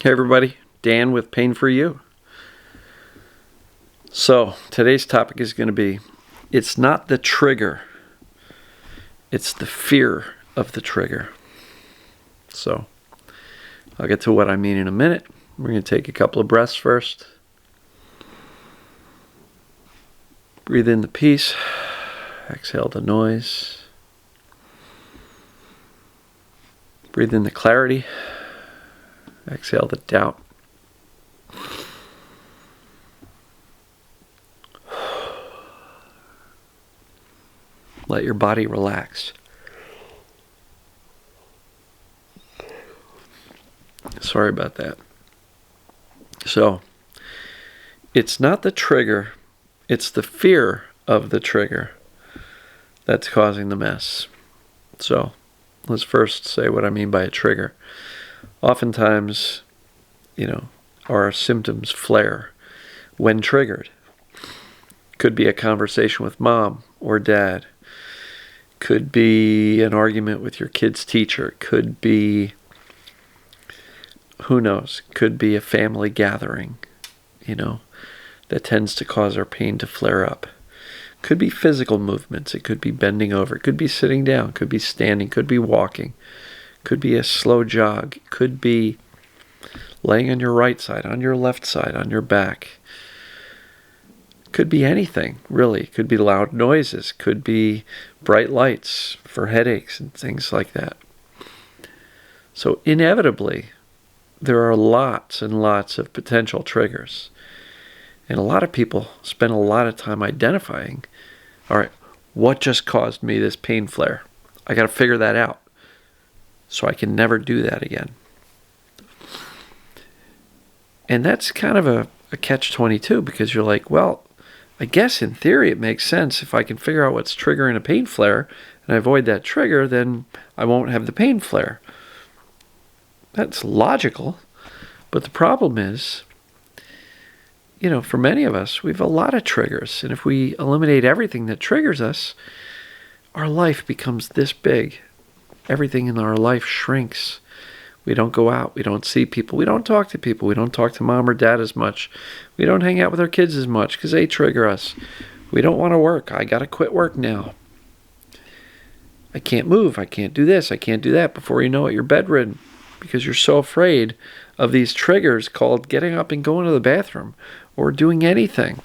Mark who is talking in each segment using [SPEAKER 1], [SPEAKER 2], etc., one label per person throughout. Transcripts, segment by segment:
[SPEAKER 1] Hey everybody, Dan with Pain for You. So today's topic is going to be, it's not the trigger, it's the fear of the trigger. So I'll get to what I mean in a minute. We're going to take a couple of breaths first. Breathe in the peace, exhale the noise. Breathe in the clarity, exhale the doubt. Let your body relax. Sorry about that. So, it's not the trigger, it's the fear of the trigger that's causing the mess. So, let's first say what I mean by a trigger. Oftentimes, our symptoms flare when triggered. Could be a conversation with mom or dad. Could be an argument with your kid's teacher. Could be, who knows, could be a family gathering, that tends to cause our pain to flare up. Could be physical movements. It could be bending over. It could be sitting down. Could be standing. Could be walking. Could be a slow jog. Could be laying on your right side, on your left side, on your back. Could be anything, really. Could be loud noises. Could be bright lights for headaches and things like that. So inevitably, there are lots and lots of potential triggers. And a lot of people spend a lot of time identifying, all right, what just caused me this pain flare? I got to figure that out so I can never do that again. And that's kind of a catch-22 because you're like, well, I guess in theory it makes sense. If I can figure out what's triggering a pain flare and I avoid that trigger, then I won't have the pain flare. That's logical. But the problem is, for many of us, we have a lot of triggers. And if we eliminate everything that triggers us, our life becomes this big. Everything in our life shrinks. We don't go out. We don't see people. We don't talk to people. We don't talk to mom or dad as much. We don't hang out with our kids as much because they trigger us. We don't want to work. I got to quit work now. I can't move. I can't do this. I can't do that. Before you know it, you're bedridden because you're so afraid of these triggers called getting up and going to the bathroom or doing anything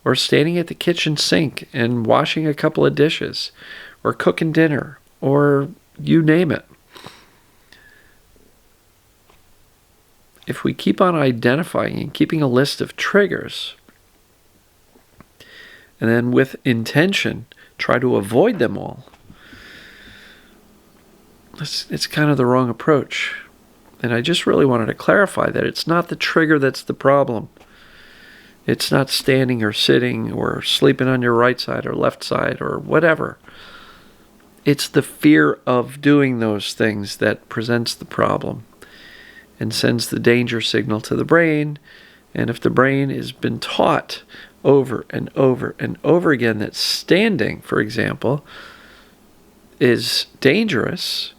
[SPEAKER 1] or standing at the kitchen sink and washing a couple of dishes or cooking dinner or you name it. If we keep on identifying and keeping a list of triggers, and then with intention try to avoid them all, it's kind of the wrong approach. And I just really wanted to clarify that it's not the trigger that's the problem. It's not standing or sitting or sleeping on your right side or left side or whatever. It's the fear of doing those things that presents the problem and sends the danger signal to the brain. And if the brain has been taught over and over and over again that standing, for example, is dangerous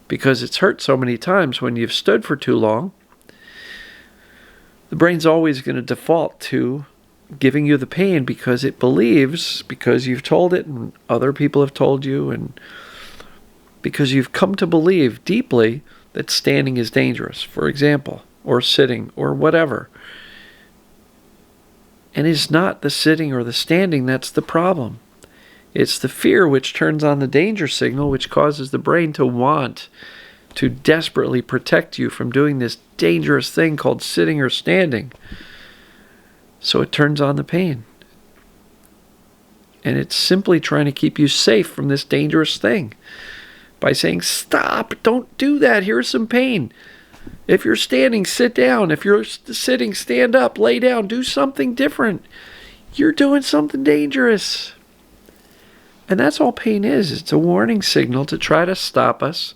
[SPEAKER 1] because it's hurt so many times when you've stood for too long, the brain's always going to default to giving you the pain because it believes, because you've told it and other people have told you, and because you've come to believe deeply that standing is dangerous, for example, or sitting, or whatever. And it's not the sitting or the standing that's the problem. It's the fear which turns on the danger signal, which causes the brain to want to desperately protect you from doing this dangerous thing called sitting or standing. So it turns on the pain. And it's simply trying to keep you safe from this dangerous thing by saying, stop, don't do that, here's some pain. If you're standing, sit down. If you're sitting, stand up, lay down, do something different. You're doing something dangerous. And that's all pain is. It's a warning signal to try to stop us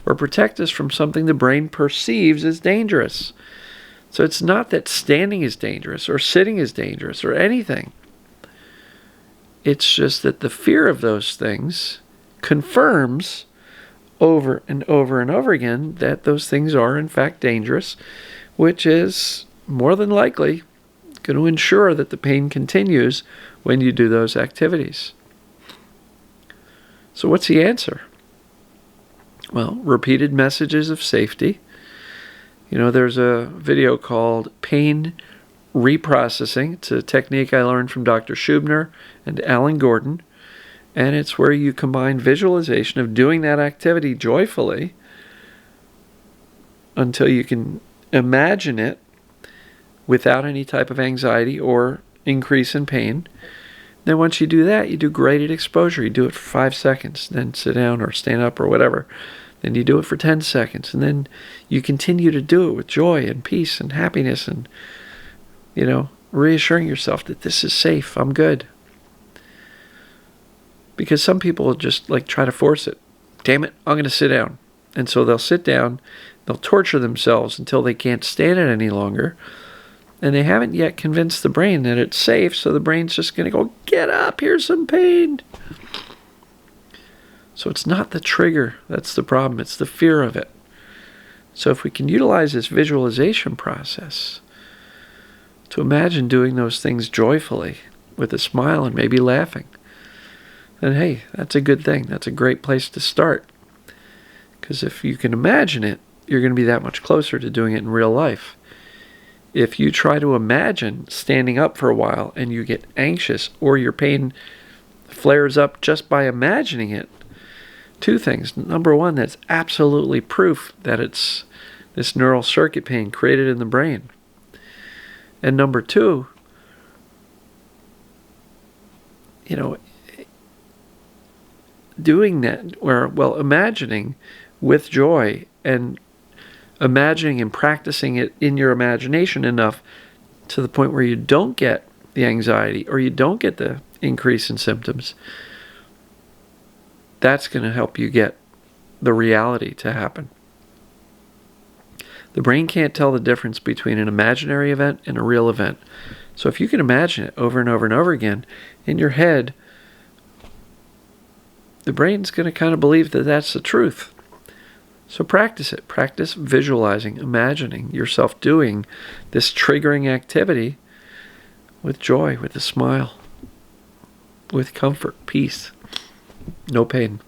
[SPEAKER 1] or protect us from something the brain perceives as dangerous. So it's not that standing is dangerous or sitting is dangerous or anything. It's just that the fear of those things confirms over and over and over again that those things are in fact dangerous, which is more than likely going to ensure that the pain continues when you do those activities. So what's the answer? Well, repeated messages of safety. There's a video called Pain Reprocessing. It's a technique I learned from Dr. Schubner and Alan Gordon. And it's where you combine visualization of doing that activity joyfully until you can imagine it without any type of anxiety or increase in pain. Then once you do that, you do graded exposure. You do it for 5 seconds, then sit down or stand up or whatever. Then you do it for 10 seconds, and then you continue to do it with joy and peace and happiness and, reassuring yourself that this is safe, I'm good. Because some people just try to force it. Damn it, I'm going to sit down. And so they'll sit down, they'll torture themselves until they can't stand it any longer. And they haven't yet convinced the brain that it's safe, so the brain's just going to go, get up, here's some pain. So it's not the trigger that's the problem, it's the fear of it. So if we can utilize this visualization process to imagine doing those things joyfully with a smile and maybe laughing, then hey, that's a good thing. That's a great place to start. Because if you can imagine it, you're going to be that much closer to doing it in real life. If you try to imagine standing up for a while and you get anxious or your pain flares up just by imagining it, two things. Number one, that's absolutely proof that it's this neural circuit pain created in the brain. And number two, doing that, imagining with joy and imagining and practicing it in your imagination enough to the point where you don't get the anxiety or you don't get the increase in symptoms, that's going to help you get the reality to happen. The brain can't tell the difference between an imaginary event and a real event. So if you can imagine it over and over and over again in your head, the brain's going to kind of believe that that's the truth. So practice it. Practice visualizing, imagining yourself doing this triggering activity with joy, with a smile, with comfort, peace, no pain.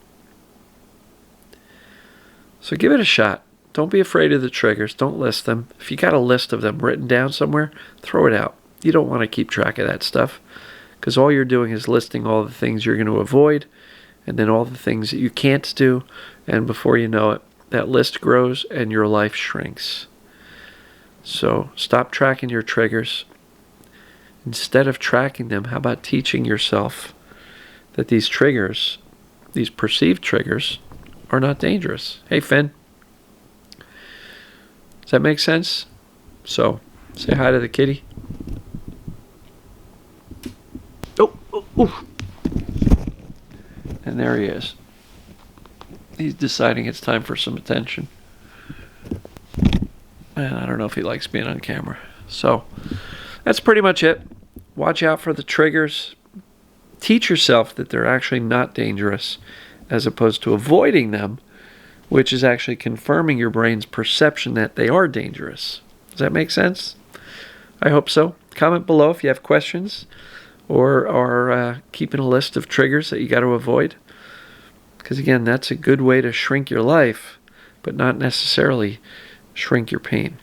[SPEAKER 1] So give it a shot. Don't be afraid of the triggers. Don't list them. If you got a list of them written down somewhere, throw it out. You don't want to keep track of that stuff because all you're doing is listing all the things you're going to avoid and then all the things that you can't do. And before you know it, that list grows and your life shrinks. So stop tracking your triggers. Instead of tracking them, how about teaching yourself that these triggers, these perceived triggers, are not dangerous? Hey, Finn. Does that make sense? So, say hi to the kitty. Oh. And there he is. He's deciding it's time for some attention. And I don't know if he likes being on camera. So, that's pretty much it. Watch out for the triggers. Teach yourself that they're actually not dangerous as opposed to avoiding them, which is actually confirming your brain's perception that they are dangerous. Does that make sense? I hope so. Comment below if you have questions or are keeping a list of triggers that you got to avoid. Because again, that's a good way to shrink your life, but not necessarily shrink your pain.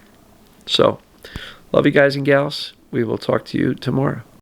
[SPEAKER 1] So, love you guys and gals. We will talk to you tomorrow.